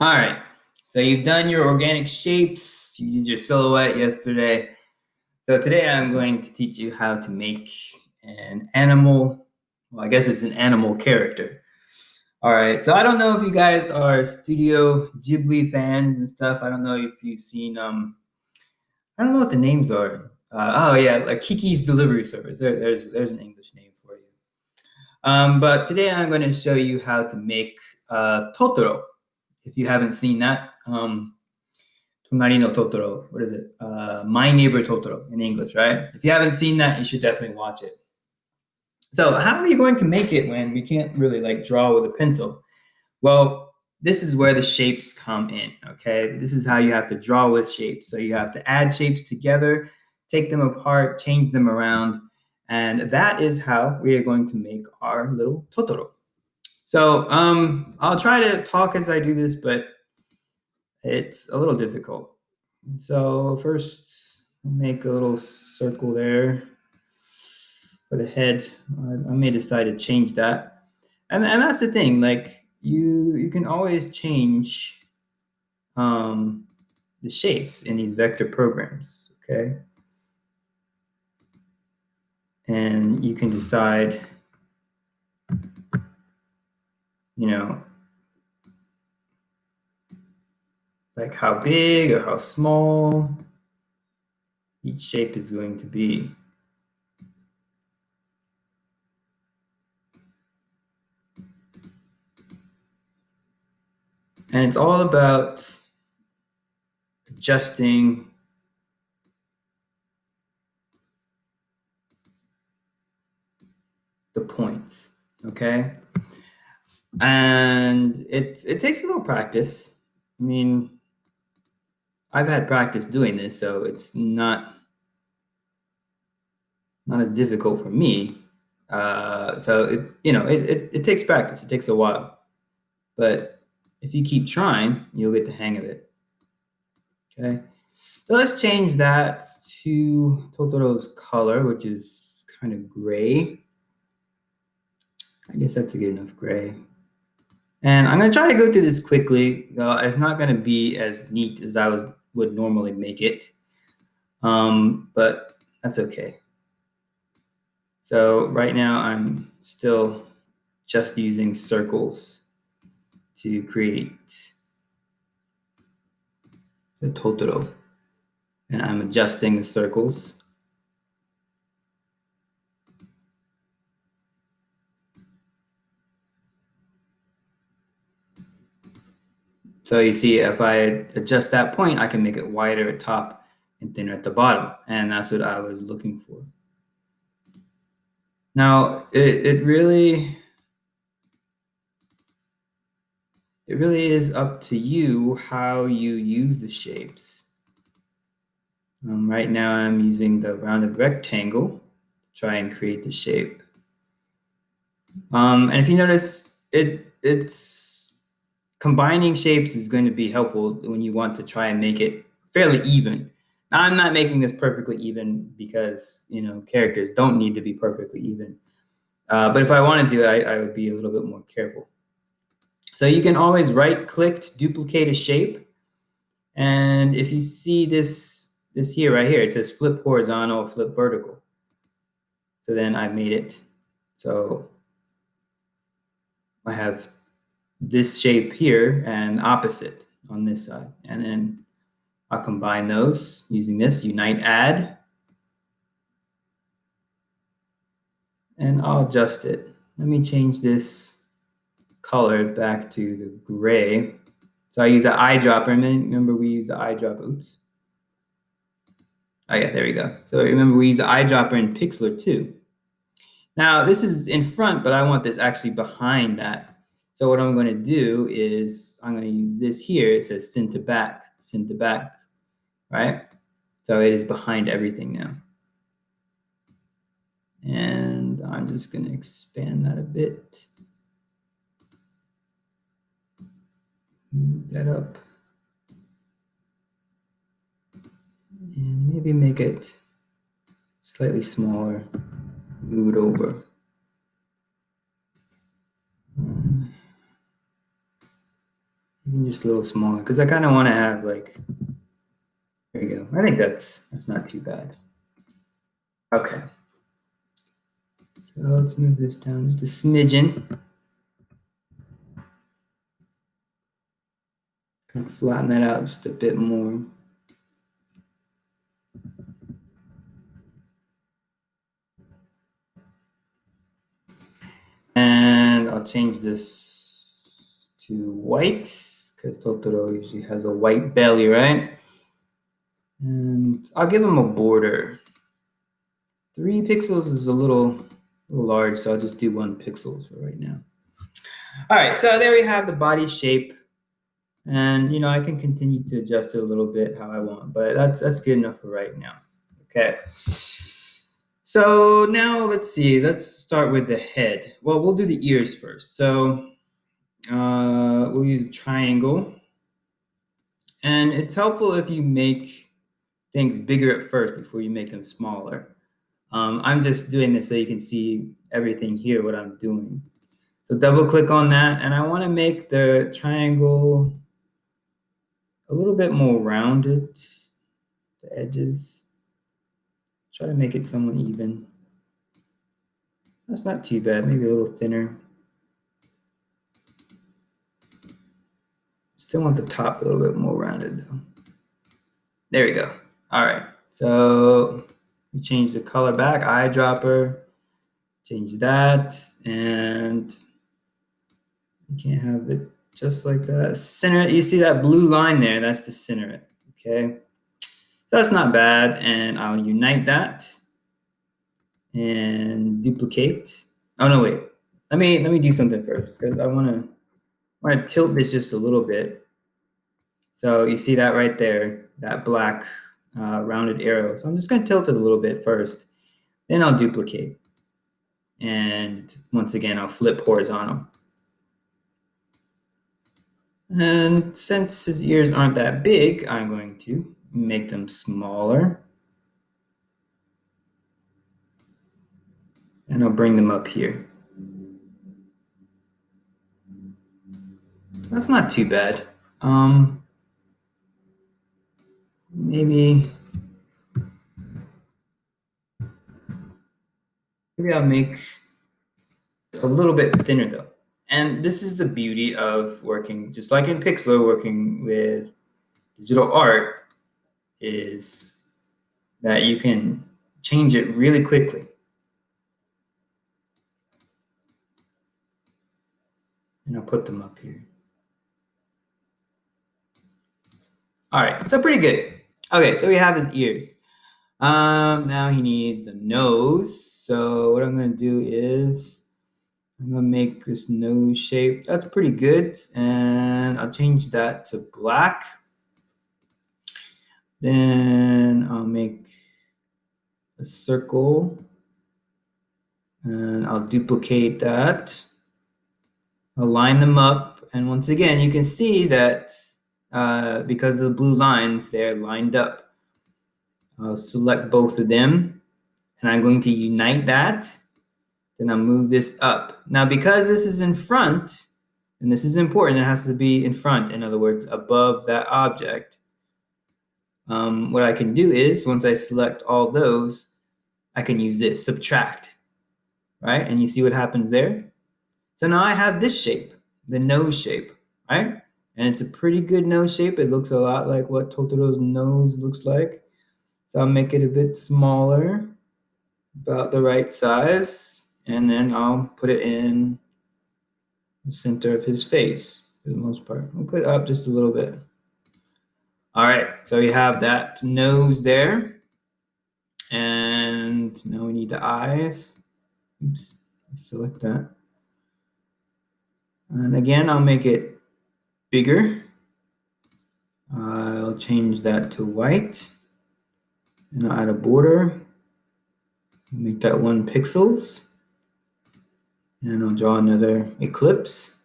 All right. So you've done your organic shapes, you did your silhouette yesterday. So today I'm going to teach you how to make an animal. Well, I guess it's an animal character. All right. So I don't know if you guys are Studio Ghibli fans and stuff. I don't know if you've seen I don't know what the names are. Oh yeah, like Kiki's Delivery Service. There's an English name for you. But today I'm going to show you how to make Totoro. If you haven't seen that, Tonari no Totoro. What is it? My Neighbor Totoro in English, right? If you haven't seen that, you should definitely watch it. So, how are you going to make it when we can't really like draw with a pencil? Well, this is where the shapes come in, okay? This is how you have to draw with shapes. So, you have to add shapes together, take them apart, change them around, and that is how we are going to make our little Totoro. So, I'll try to talk as I do this, but it's a little difficult. So first, make a little circle there for the head. I may decide to change that, and that's the thing. Like you can always change um, the shapes in these vector programs. Okay, and you can decide, you know, like how big or how small each shape is going to be. And it's all about adjusting the points, okay? And it takes a little practice. I mean, I've had practice doing this, so it's not as difficult for me. So it takes practice. It takes a while, but if you keep trying, you'll get the hang of it. Okay, so let's change that to Totoro's color, which is kind of gray. I guess that's a good enough gray. And I'm going to try to go through this quickly. It's not going to be as neat as would normally make it, but that's okay. So right now I'm still just using circles to create the Totoro. And I'm adjusting the circles. So you see, if I adjust that point, I can make it wider at top and thinner at the bottom. And that's what I was looking for. Now, it really is up to you how you use the shapes. Right now I'm using the rounded rectangle to try and create the shape. And if you notice, it's combining shapes is going to be helpful when you want to try and make it fairly even. Now, I'm not making this perfectly even because, characters don't need to be perfectly even. But if I wanted to, I would be a little bit more careful. So you can always right-click to duplicate a shape. And if you see this here, right here, it says flip horizontal, flip vertical. So then I made it. So I have this shape here and opposite on this side. And then I'll combine those using this, unite add. And I'll adjust it. Let me change this color back to the gray. So I use an eyedropper. Remember we use the eyedropper. Oops. Oh yeah, there we go. So remember we use the eyedropper in Pixlr too. Now this is in front, but I want this actually behind that. So what I'm going to do is I'm going to use this here. It says send to back, right? So it is behind everything now. And I'm just going to expand that a bit. Move that up. And maybe make it slightly smaller. Move it over. Even just a little smaller, because I kind of want to have like, there you go. I think that's not too bad. Okay. So let's move this down just a smidgen. Kind of flatten that out just a bit more. And I'll change this to white, because Totoro usually has a white belly, right? And I'll give him a border. 3 pixels is a little large, so I'll just do 1 pixel for right now. All right, so there we have the body shape. And I can continue to adjust it a little bit how I want, but that's good enough for right now. Okay. So now let's see. Let's start with the head. Well, we'll do the ears first. So we'll use a triangle, and it's helpful if you make things bigger at first before you make them smaller. I'm just doing this so you can see everything here, what I'm doing. So double click on that, and I want to make the triangle a little bit more rounded, the edges. Try to make it somewhat even. That's not too bad, maybe a little thinner. Still want the top a little bit more rounded though. There we go. All right, so we change the color back, eyedropper, change that, and you can't have it just like that. Center it, you see that blue line there, that's to center it, okay? So that's not bad, and I'll unite that and duplicate. Oh no, wait. Let me do something first because I want to tilt this just a little bit. So you see that right there, that black rounded arrow. So I'm just going to tilt it a little bit first. Then I'll duplicate. And once again, I'll flip horizontal. And since his ears aren't that big, I'm going to make them smaller. And I'll bring them up here. That's not too bad. Maybe I'll make a little bit thinner though. And this is the beauty of working, just like in Pixlr, working with digital art, is that you can change it really quickly. And I'll put them up here. All right, so pretty good. Okay, so we have his ears. Now he needs a nose. So what I'm gonna do is I'm gonna make this nose shape. That's pretty good, and I'll change that to black. Then I'll make a circle, and I'll duplicate that. I'll line them up, and once again, you can see that because of the blue lines, they're lined up. I'll select both of them, and I'm going to unite that. Then I'll move this up. Now, because this is in front, and this is important, it has to be in front, in other words, above that object. What I can do is, once I select all those, I can use this, subtract, right? And you see what happens there? So now I have this shape, the nose shape, right? And it's a pretty good nose shape. It looks a lot like what Totoro's nose looks like. So I'll make it a bit smaller, about the right size, and then I'll put it in the center of his face for the most part. We'll put it up just a little bit. All right, so we have that nose there. And now we need the eyes. Oops, select that. And again, I'll make it bigger. I'll change that to white. And I'll add a border. Make that 1 pixels. And I'll draw another ellipse.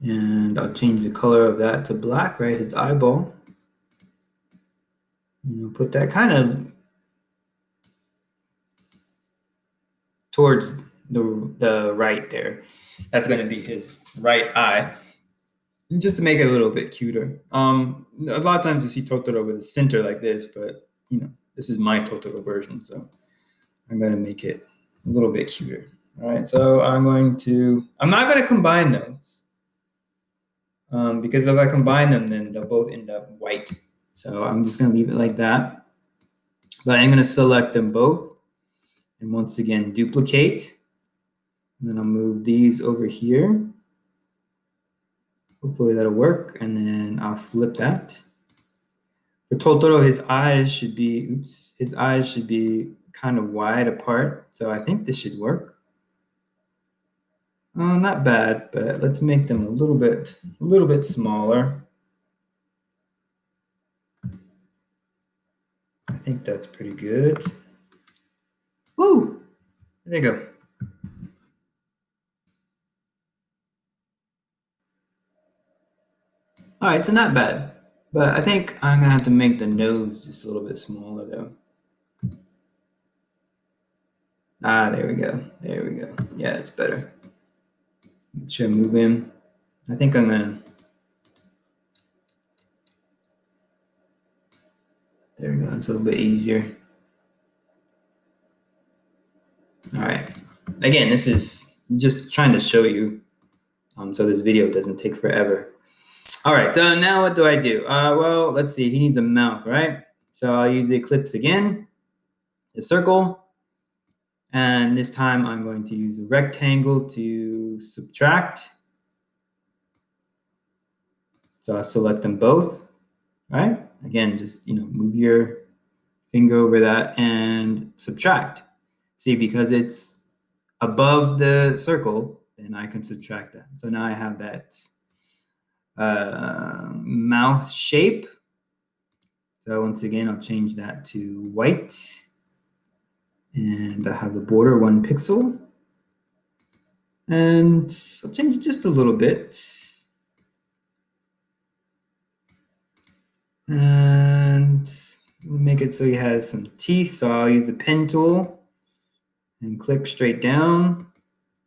And I'll change the color of that to black, right? His eyeball. And I'll put that kind of towards the right there. That's going to be his right eye, just to make it a little bit cuter. A lot of times you see Totoro with a center like this, but this is my Totoro version, so I'm going to make it a little bit cuter. All right, so I'm not going to combine those, because if I combine them, then they'll both end up white. So I'm just going to leave it like that. But I'm going to select them both, and once again duplicate, and then I'll move these over here. Hopefully that'll work, and then I'll flip that. For Totoro, his eyes should be kind of wide apart, so I think this should work. Not bad, but let's make them a little bit smaller. I think that's pretty good. Woo! There you go. All right, so not bad, but I think I'm gonna have to make the nose just a little bit smaller though. There we go. There we go. Yeah, it's better. Make sure I move in. I think I'm gonna. There we go. It's a little bit easier. All right. Again, this is just trying to show you, so this video doesn't take forever. All right. So now what do I do? Well, let's see. He needs a mouth, right? So I'll use the ellipse again, the circle, and this time I'm going to use the rectangle to subtract. So I'll select them both, right? Again, just move your finger over that and subtract. See, because it's above the circle, then I can subtract that. So now I have that mouth shape. So once again, I'll change that to white. And I have the border 1 pixel. And I'll change it just a little bit. And make it so he has some teeth. So I'll use the pen tool and click straight down.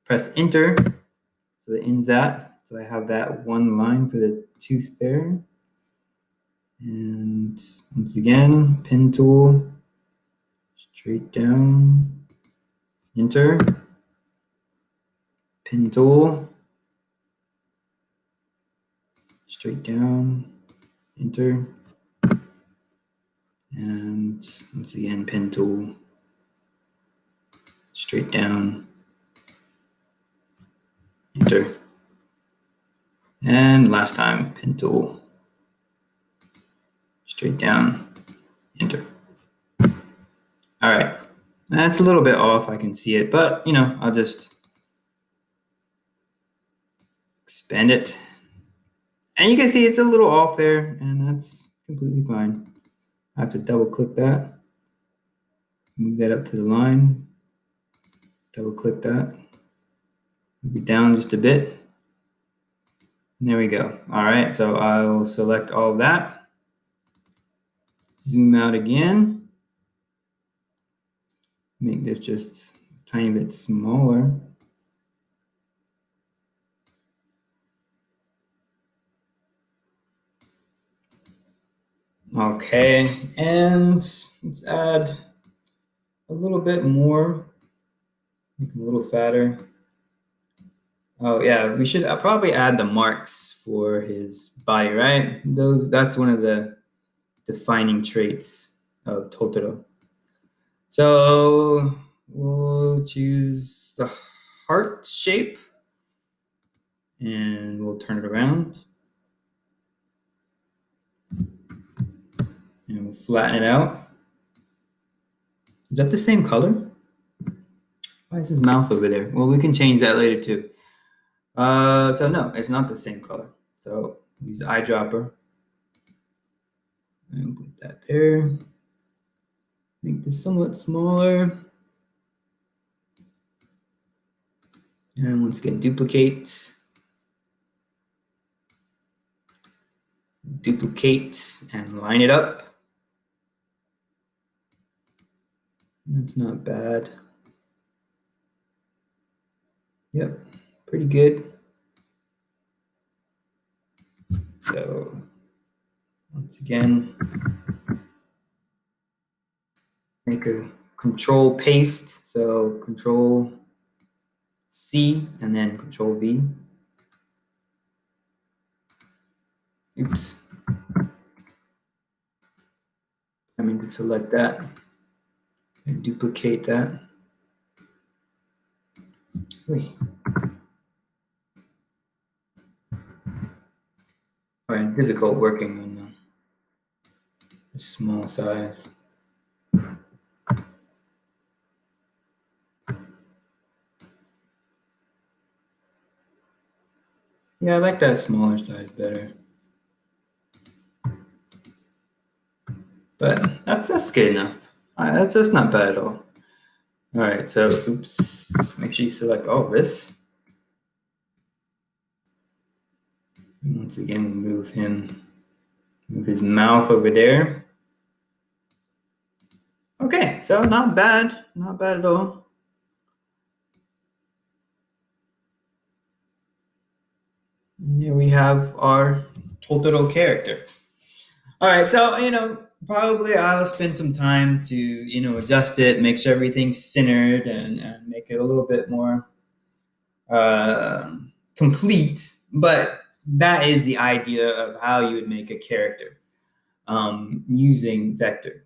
Press enter. So it ends that. So I have that one line for the tooth there. And once again, pen tool, straight down, enter, pen tool, straight down, enter, and once again, pen tool, straight down, enter, and last time, pen tool, straight down, enter. All right, that's a little bit off, I can see it, but I'll just expand it. And you can see it's a little off there, and that's completely fine. I have to double click that, move that up to the line, double click that, move it down just a bit. And there we go. All right, so I'll select all of that, zoom out again, make this just a tiny bit smaller. Okay, and let's add a little bit more, make it a little fatter. Oh yeah, we should probably add the marks for his body, right? That's one of the defining traits of Totoro. So we'll choose the heart shape and we'll turn it around. And we'll flatten it out. Is that the same color? Why is his mouth over there? Well, we can change that later too. So no, it's not the same color. So use the eyedropper. And put that there. Make this somewhat smaller. And once again, duplicate. Duplicate and line it up. That's not bad. Yep, pretty good. So once again, make a control paste. So control C and then control V. Oops. I mean to select that and duplicate that. Wait. All right, difficult working on the small size. Yeah, I like that smaller size better. But that's good enough. That's not bad at all. All right, so oops, make sure you select all this. And once again, move his mouth over there. Okay, so not bad at all. And here we have our Totoro character. All right, so probably I'll spend some time to adjust it, make sure everything's centered, and make it a little bit more uh, complete. But that is the idea of how you would make a character using Vectr.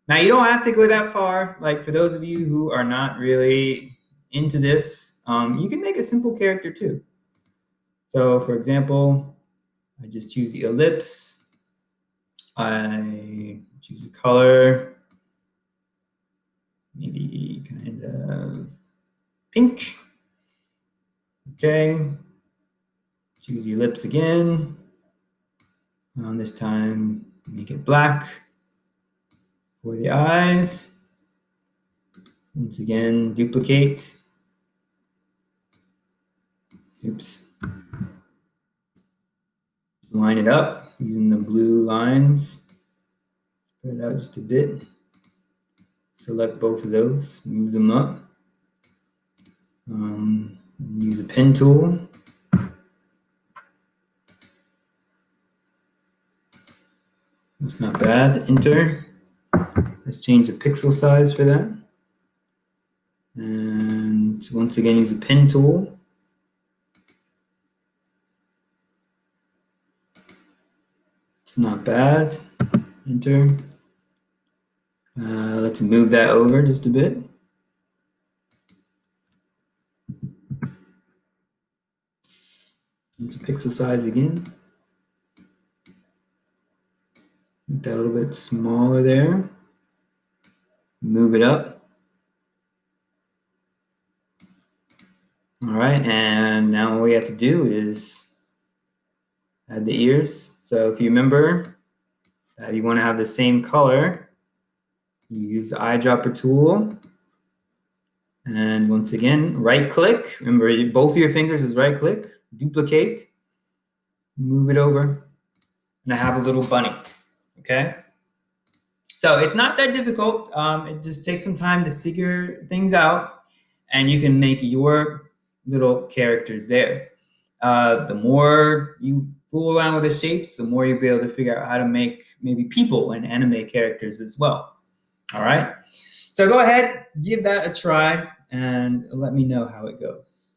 Now you don't have to go that far. Like for those of you who are not really into this, you can make a simple character too. So for example, I just choose the ellipse. I choose a color, maybe kind of pink. Okay. Choose the ellipse again. This time, make it black for the eyes. Once again, duplicate. Oops. Line it up using the blue lines. Spread it out just a bit. Select both of those, move them up. Use the pen tool. That's not bad. Enter. Let's change the pixel size for that. And once again, use the pen tool. It's not bad. Enter. Let's move that over just a bit. Use the pixel size again. Make that a little bit smaller there. Move it up. All right, and now what we have to do is add the ears. So if you remember that you want to have the same color, you use the eyedropper tool. And once again, right click. Remember, both of your fingers is right click. Duplicate. Move it over. And I have a little bunny. Okay? So it's not that difficult. It just takes some time to figure things out. And you can make your little characters there. The more you fool around with the shapes, the more you'll be able to figure out how to make maybe people and anime characters as well. All right. So go ahead, give that a try, and let me know how it goes.